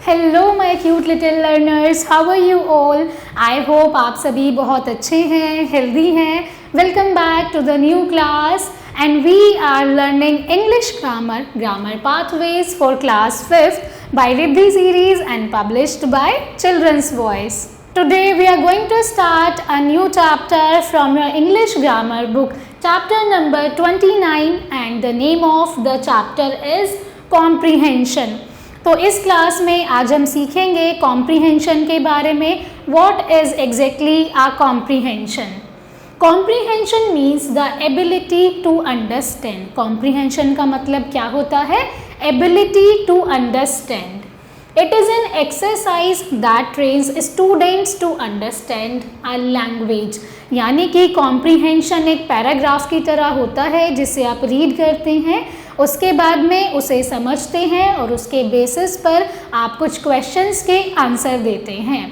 Hello my cute little learners, how are you all. I hope आप सभी बहुत अच्छे हैं, हेल्दी हैं। Welcome back to the new class and we are learning English grammar pathways for class 5th by Riddhi series and published by Children's Voice. Today we are going to start a new chapter from your English grammar book, chapter number 29, and the name of the chapter is comprehension. तो इस class में आज हम सीखेंगे comprehension के बारे में। What is exactly a comprehension? Comprehension means the ability to understand. Comprehension का मतलब क्या होता है? Ability to understand. It is an exercise that trains students to understand a language. यानी कि कॉम्प्रीहेंशन एक पैराग्राफ की तरह होता है जिसे आप रीड करते हैं, उसके बाद में उसे समझते हैं और उसके बेसिस पर आप कुछ क्वेश्चंस के आंसर देते हैं।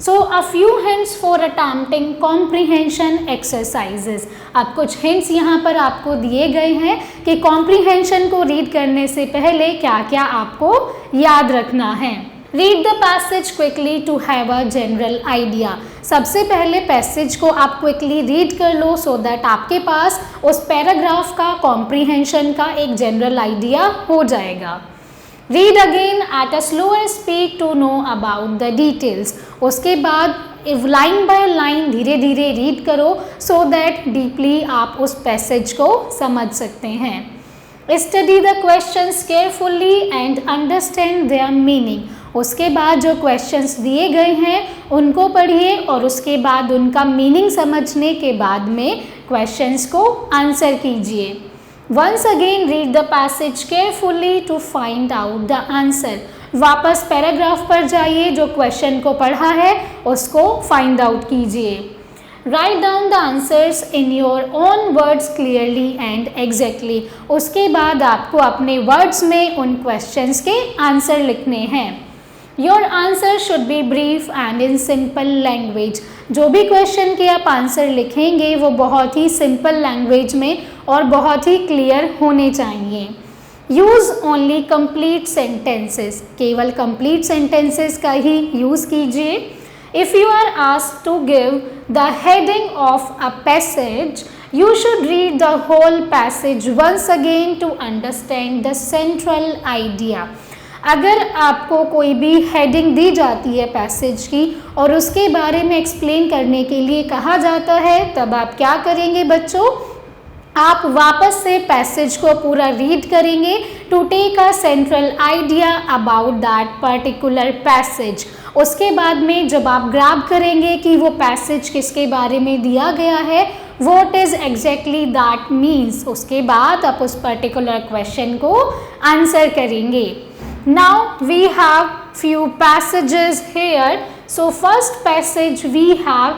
So a few hints for attempting comprehension exercises. अब कुछ हिंट्स यहाँ पर आपको दिए गए हैं कि कॉम्प्रीहेंशन को रीड करने से पहले क्या क्या आपको याद रखना है। Read the passage quickly to have a general idea. सबसे पहले पैसेज को आप क्विकली रीड कर लो सो दैट आपके पास उस पैराग्राफ का कॉम्प्रीहेंशन का एक जनरल आइडिया हो जाएगा। Read again at a slower speed to know about the details. उसके बाद लाइन बाय लाइन धीरे धीरे रीड करो सो दैट डीपली आप उस पैसेज को समझ सकते हैं। Study the questions carefully and understand their meaning. उसके बाद जो क्वेश्चंस दिए गए हैं उनको पढ़िए और उसके बाद उनका मीनिंग समझने के बाद में क्वेश्चंस को आंसर कीजिए। Once again read the passage carefully to find out the answer. वापस पैराग्राफ पर जाइए, जो क्वेश्चन को पढ़ा है उसको फाइंड आउट कीजिए। Write down the answers in your own words clearly and exactly. उसके बाद आपको अपने वर्ड्स में उन क्वेश्चंस के आंसर लिखने हैं। Your answer should be brief and in simple language. जो भी क्वेश्चन के आप आंसर लिखेंगे वो बहुत ही सिंपल लैंग्वेज में और बहुत ही क्लियर होने चाहिए। Use only complete sentences. केवल कंप्लीट सेंटेंसेस का ही यूज़ कीजिए। If you are asked to give the heading of a passage, you should read the whole passage once again to understand the central idea. अगर आपको कोई भी heading दी जाती है पैसेज की और उसके बारे में एक्सप्लेन करने के लिए कहा जाता है, तब आप क्या करेंगे बच्चों? आप वापस से पैसेज को पूरा रीड करेंगे to take a central idea about that particular passage. उसके बाद में जब आप ग्रैब करेंगे कि वो पैसेज किसके बारे में दिया गया है, what is exactly that means, उसके बाद आप उस पर्टिकुलर क्वेश्चन को आंसर करेंगे। Now we have few passages here. So first passage we have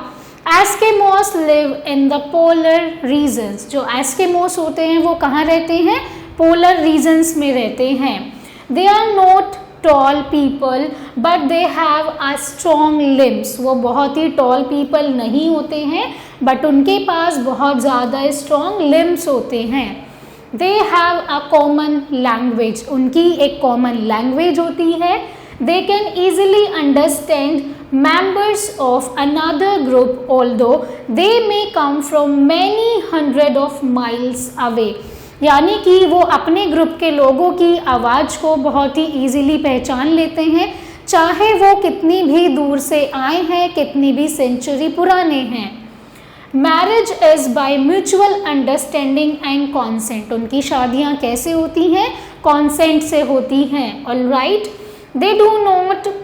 Eskimos live in the polar regions. जो एस्केमोस होते हैं वो कहाँ रहते हैं? पोलर रीजन्स में रहते हैं। They are not tall people but they have a strong limbs. वो बहुत ही टॉल पीपल नहीं होते हैं बट उनके पास बहुत ज़्यादा स्ट्रॉन्ग लिम्स होते हैं। दे हैव अ कॉमन लैंग्वेज। उनकी एक कॉमन लैंग्वेज होती है। They can easily understand members of another group although they may come from many hundred of miles away। यानी कि वो अपने ग्रुप के लोगों की आवाज़ को बहुत ही ईजिली पहचान लेते हैं, चाहे वो कितनी भी दूर से आए हैं, कितनी भी सेंचुरी पुराने हैं। Marriage is by mutual understanding and consent. उनकी शादियाँ कैसे होती हैं? कॉन्सेंट से होती हैं। Alright, they do not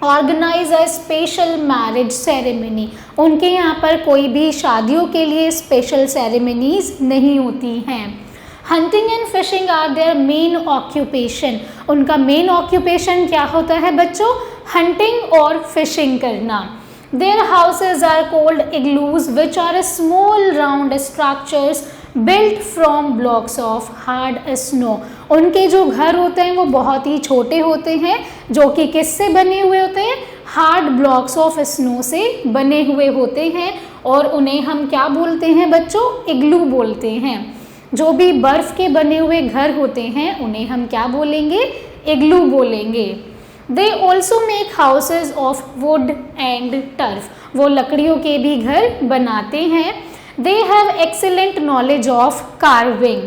organise a special marriage ceremony. उनके यहाँ पर कोई भी शादियों के लिए स्पेशल सेरेमनीज नहीं होती हैं। Hunting and fishing are their main occupation. उनका मेन ऑक्यूपेशन क्या होता है बच्चों? हंटिंग और फिशिंग करना। Their houses are called igloos which are small round structures built from blocks of hard snow. उनके जो घर होते हैं वो बहुत ही छोटे होते हैं, जो कि किससे बने हुए होते हैं? हार्ड ब्लॉक्स ऑफ स्नो से बने हुए होते हैं। और उन्हें हम क्या बोलते हैं बच्चों? इग्लू बोलते हैं। जो भी बर्फ़ के बने हुए घर होते हैं उन्हें हम क्या बोलेंगे? इग्लू बोलेंगे। They also make houses of would and turf, वो लकड़ियों के भी घर बनाते हैं। They have excellent knowledge of carving,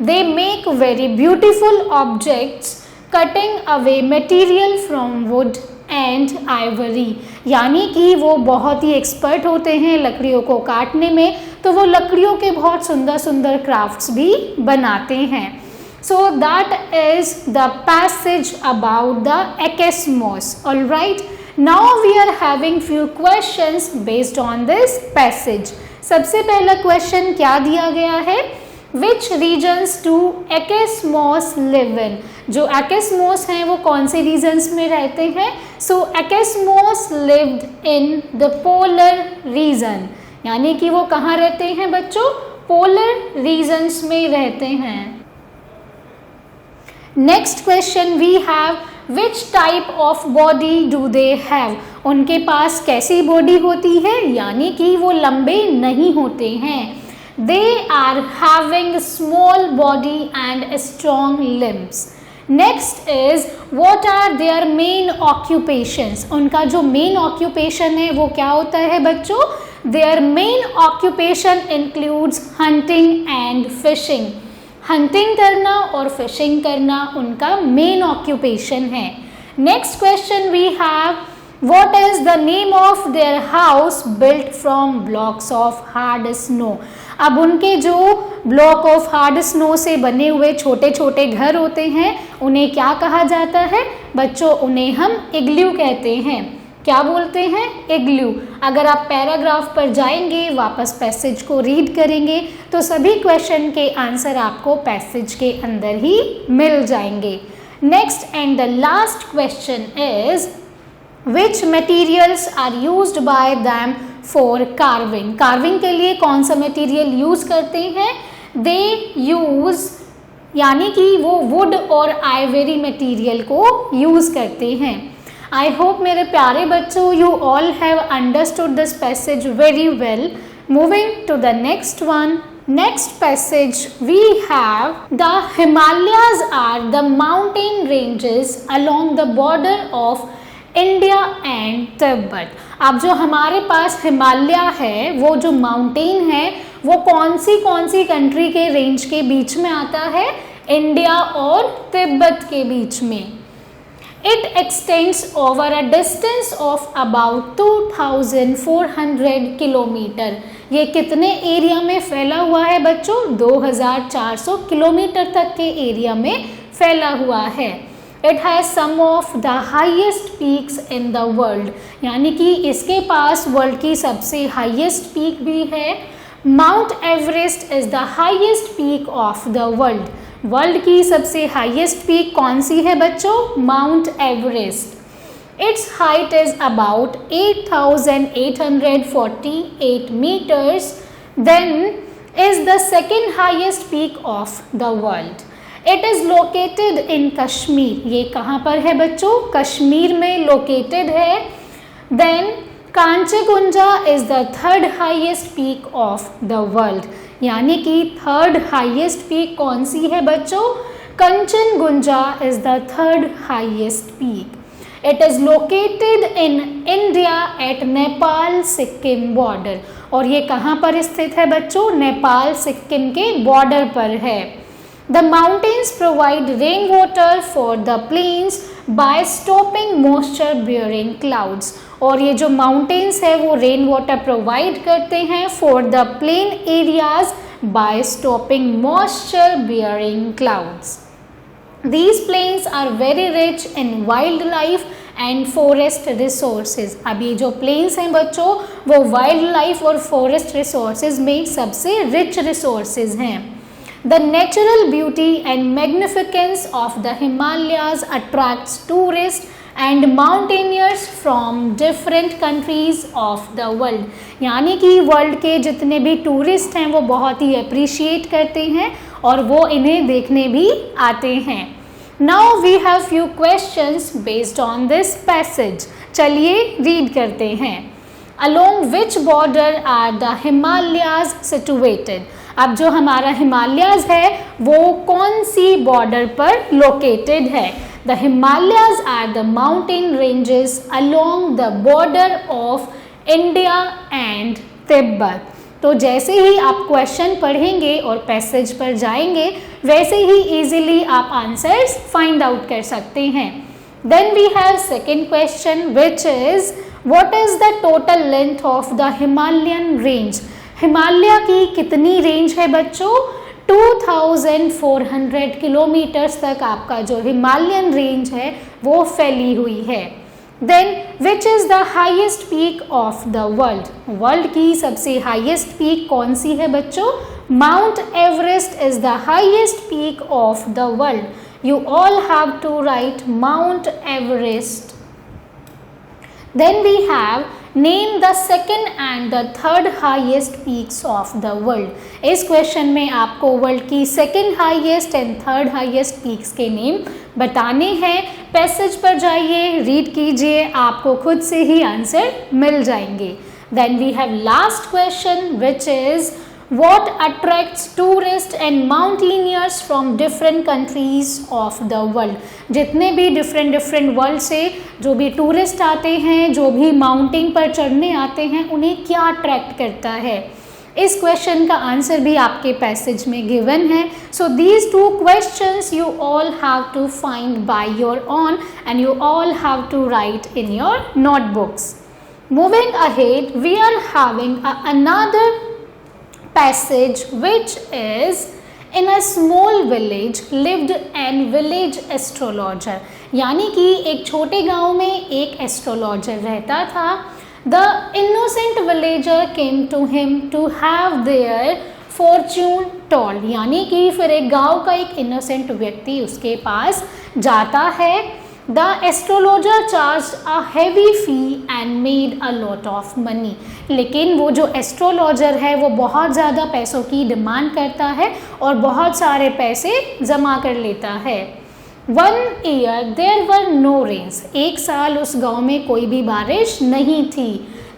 they make very beautiful objects cutting away material from would and Ivory, यानी कि वो बहुत ही एक्सपर्ट होते हैं लकड़ियों को काटने में, तो वो लकड़ियों के बहुत सुंदर सुंदर क्राफ्ट्स भी बनाते हैं। So that is the passage about the Eskimos. Alright, now we are having few questions based on this passage. सबसे पहला क्वेश्चन क्या दिया गया है? Which regions do Eskimos live in? जो Eskimos हैं वो कौन से regions में रहते हैं? So Eskimos lived in the polar region, यानी कि वो कहाँ रहते हैं बच्चों? polar regions में रहते हैं। Next question we have, which type of body do they have? उनके पास कैसी बॉडी होती है, यानी कि वो लंबे नहीं होते हैं। They are having small body and strong limbs. Next is, what are their main occupations? उनका जो main occupation है वो क्या होता है बच्चों? Their main occupation includes hunting and fishing. Hunting करना और fishing करना उनका main occupation है। Next question we have, what is the name of their house built from blocks of hard snow? अब उनके जो ब्लॉक ऑफ हार्ड स्नो से बने हुए छोटे छोटे घर होते हैं उन्हें क्या कहा जाता है बच्चों? उन्हें हम इग्लू कहते हैं। क्या बोलते हैं? इग्लू। अगर आप पैराग्राफ पर जाएंगे, वापस पैसेज को रीड करेंगे तो सभी क्वेश्चन के आंसर आपको पैसेज के अंदर ही मिल जाएंगे। Next and the last question is, which materials are used by them for carving? Carving के लिए कौन सा मटेरियल यूज करते हैं? दे यूज, यानी कि वो वुड और आइवरी मटेरियल को यूज करते हैं। आई होप मेरे प्यारे बच्चों, you all have understood this passage very well. Moving to the next one. Next passage we have, the Himalayas are the mountain ranges along the border of India and Tibet. अब जो हमारे पास हिमालय है, वो जो mountain है वो कौन सी कंट्री के रेंज के बीच में आता है? इंडिया और तिब्बत के बीच में। It extends over a distance of about 2400 kilometre. ये कितने एरिया में फैला हुआ है बच्चों? 2400 किलोमीटर तक के एरिया में फैला हुआ है। It has some of the highest peaks in the world, यानी कि इसके पास वर्ल्ड की सबसे हाइएस्ट पीक भी है। Mount Everest is the highest peak of the world. World की सबसे हाइएस्ट पीक कौन सी है बच्चों? Mount Everest. It's height is about 8848 meters, then is the second highest peak of the world. It is located in Kashmir. ये कहाँ पर है बच्चों? कश्मीर में लोकेटेड है। Then Kanchenjunga is the third highest peak of the world, यानी कि थर्ड हाईएस्ट पीक कौन सी है बच्चों? Kanchenjunga is the third highest peak. It is located in India at Nepal Sikkim border. और ये कहाँ पर स्थित है बच्चों? नेपाल सिक्किम के बॉर्डर पर है। The mountains provide rainwater for the plains by stopping moisture bearing clouds. और ये जो mountains है वो रेन वाटर प्रोवाइड करते हैं for the plain areas by stopping moisture bearing clouds. These plains are very rich in wildlife and forest resources. अब ये जो plains हैं बच्चों वो wildlife और forest resources में सबसे rich resources हैं। The natural beauty and magnificence of the Himalayas attracts tourists and mountaineers from different countries of the world. यानी कि वर्ल्ड के जितने भी टूरिस्ट हैं वो बहुत ही अप्रिशिएट करते हैं और वो इन्हें देखने भी आते हैं। Now we have few questions based on this passage. चलिए रीड करते हैं। Along which border are the Himalayas situated? अब जो हमारा हिमालयाज है वो कौन सी बॉर्डर पर लोकेटेड है? The Himalayas are the mountain ranges along the border of India and Tibet. तो जैसे ही आप क्वेश्चन पढ़ेंगे और पैसेज पर जाएंगे वैसे ही इजीली आप आंसर्स फाइंड आउट कर सकते हैं। Then we have second question which is what is the total length of the Himalayan range. Himalaya की कितनी रेंज है बच्चों? 2400 किलोमीटर्स तक आपका जो हिमालयन रेंज है वो फैली हुई है। Then which is the highest peak of the world. World की सबसे हाइएस्ट पीक कौन सी है बच्चों? Mount Everest is the highest peak of the world. You all have to write Mount Everest. Then we have name the second and the third highest peaks of the world. इस question में आपको world की second highest and third highest peaks के name बताने हैं। Passage पर जाइए, read कीजिए, आपको खुद से ही आंसर मिल जाएंगे। Then we have last question which is what attracts tourists and mountaineers from different countries of the world। जितने भी डिफरेंट वर्ल्ड से जो भी टूरिस्ट आते हैं, जो भी माउंटेन पर चढ़ने आते हैं, उन्हें क्या अट्रैक्ट करता है? इस क्वेश्चन का आंसर भी आपके पैसेज में गिवन है। So these two questions you all have to find by your own and you all have to write in your notebooks. Moving ahead we are having another passage which is in a small village lived an village astrologer। यानी कि एक छोटे गांव में एक astrologer रहता था। The innocent villager came to him to have their fortune told। यानी कि फिर एक गांव का एक इनोसेंट व्यक्ति उसके पास जाता है। The astrologer charged a heavy fee and made a lot of money। लेकिन वो जो एस्ट्रोलॉजर है वो बहुत ज़्यादा पैसों की डिमांड करता है और बहुत सारे पैसे जमा कर लेता है। 1 year there were no rains। एक साल उस गांव में कोई भी बारिश नहीं थी।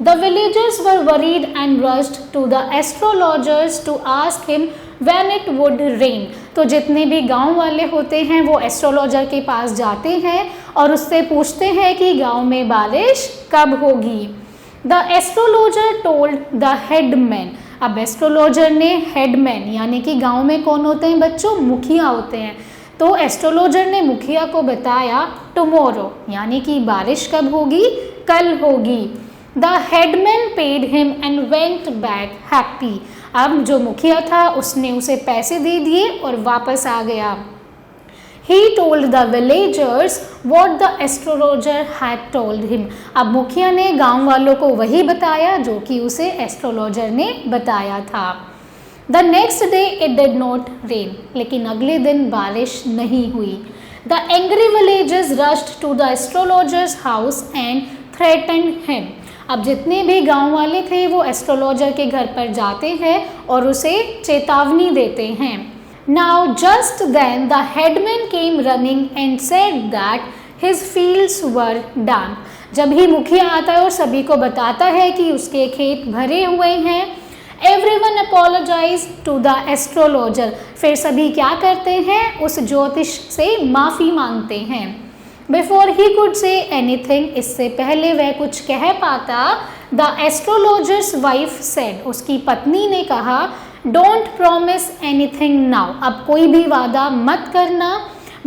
The villagers were worried and rushed to the astrologers to ask him when it would rain। तो जितने भी गांव वाले होते हैं वो एस्ट्रोलॉजर के पास जाते हैं और उससे पूछते हैं कि गांव में बारिश कब होगी। The astrologer told the headman. अब एस्ट्रोलॉजर ने हेडमैन यानी कि गांव में कौन होते हैं बच्चों? मुखिया होते हैं। तो एस्ट्रोलॉजर ने मुखिया को बताया टुमारो यानी कि बारिश कब होगी? कल होगी। The headman paid him and went back happy. अब जो मुखिया था उसने उसे पैसे दे दिए और वापस आ गया। He told the villagers what the astrologer had told him। अब मुखिया ने गांव वालों को वही बताया जो कि उसे एस्ट्रोलॉजर ने बताया था। The next day it did not rain। लेकिन अगले दिन बारिश नहीं हुई। The angry villagers rushed to the astrologer's house and threatened him। अब जितने भी गांव वाले थे वो एस्ट्रोलॉजर के घर पर जाते हैं और उसे चेतावनी देते हैं। Now just then the headman came running and said that his fields were damp। जब ही मुखिया आता है और सभी को बताता है कि उसके खेत भरे हुए हैं। Everyone apologized to the astrologer। फिर सभी क्या करते हैं? उस ज्योतिष से माफ़ी मांगते हैं। Before he could say anything, इससे पहले वह कुछ कह पाता, the astrologer's wife said, उसकी पत्नी ने कहा, don't promise anything now। अब कोई भी वादा मत करना।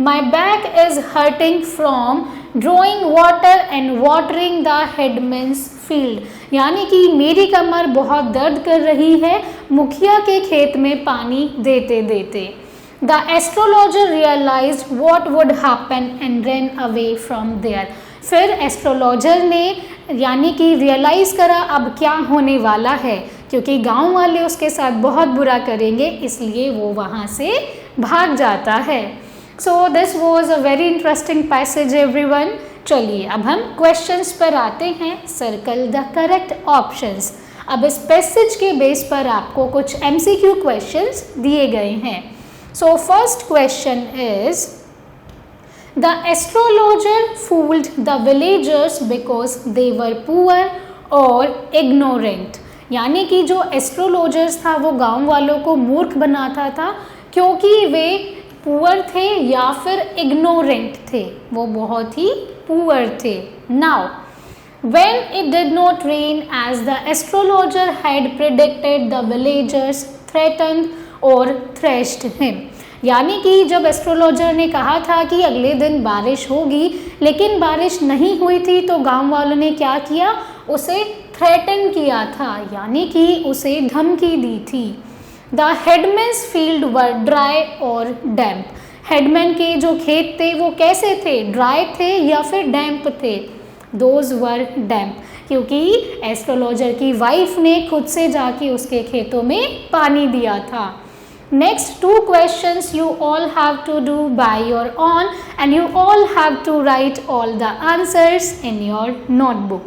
My back is hurting from drawing water and watering the headman's field। यानी कि मेरी कमर बहुत दर्द कर रही है मुखिया के खेत में पानी देते देते। The astrologer realized what would happen and ran away from there। फिर एस्ट्रोलॉजर ने यानी कि रियलाइज़ करा अब क्या होने वाला है, क्योंकि गांव वाले उसके साथ बहुत बुरा करेंगे, इसलिए वो वहाँ से भाग जाता है। So this was a very interesting passage everyone. चलिए अब हम क्वेश्चंस पर आते हैं। Circle the correct options. अब इस पैसेज के बेस पर आपको कुछ MCQ क्वेश्चंस दिए गए हैं। So first question is, the astrologer fooled the villagers because they were poor or ignorant। यानी कि जो एस्ट्रोलॉजर्स था वो गांव वालों को मूर्ख बनाता था क्योंकि वे पुअर थे या फिर इग्नोरेंट थे? वो बहुत ही पुअर थे। Now when it did not rain as the astrologer had predicted, the villagers threatened or thrashed him. यानी कि जब एस्ट्रोलॉजर ने कहा था कि अगले दिन बारिश होगी लेकिन बारिश नहीं हुई थी, तो गांव वालों ने क्या किया? उसे थ्रेटन किया था, यानी कि उसे धमकी दी थी। द हेडमैन्स फील्ड वर ड्राई और डैम्प। हेडमैन के जो खेत थे वो कैसे थे? ड्राई थे या फिर डैम्प थे? दोज वर डैम्प, क्योंकि एस्ट्रोलॉजर की वाइफ ने खुद से जाके उसके खेतों में पानी दिया था। Next 2 questions you all have to do by your own and you all have to write all the answers in your notebook.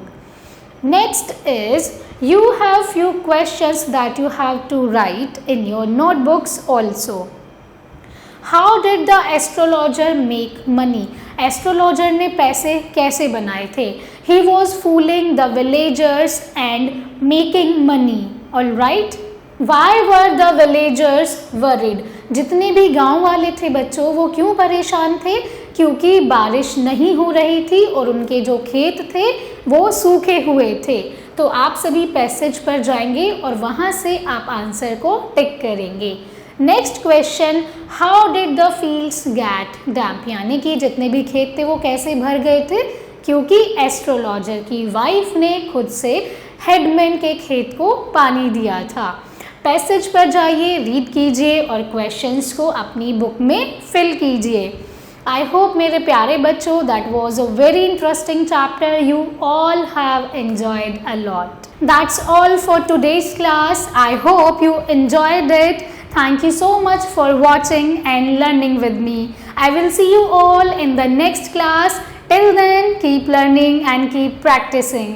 Next is you have few questions that you have to write in your notebooks also. How did the astrologer make money? Astrologer ने पैसे कैसे बनाए थे? He was fooling the villagers and making money. All right? Why were the villagers worried? जितने भी गांव वाले थे बच्चों, वो क्यों परेशान थे? क्योंकि बारिश नहीं हो रही थी और उनके जो खेत थे वो सूखे हुए थे। तो आप सभी पैसेज पर जाएंगे और वहाँ से आप आंसर को टिक करेंगे। Next question, how did the fields get damp? यानी कि जितने भी खेत थे वो कैसे भर गए थे? क्योंकि एस्ट्रोलॉजर की वाइफ ने खुद से हेडमैन के खेत को पानी दिया था। पैसेज पर जाइए, रीड कीजिए और क्वेश्चंस को अपनी बुक में फिल कीजिए। आई होप मेरे प्यारे बच्चों that was a very interesting chapter, you all have enjoyed a lot. That's all for today's class. I hope you enjoyed it. Thank you so much for watching and learning with me. I will see you all in the next class. Till then, keep learning and keep practicing.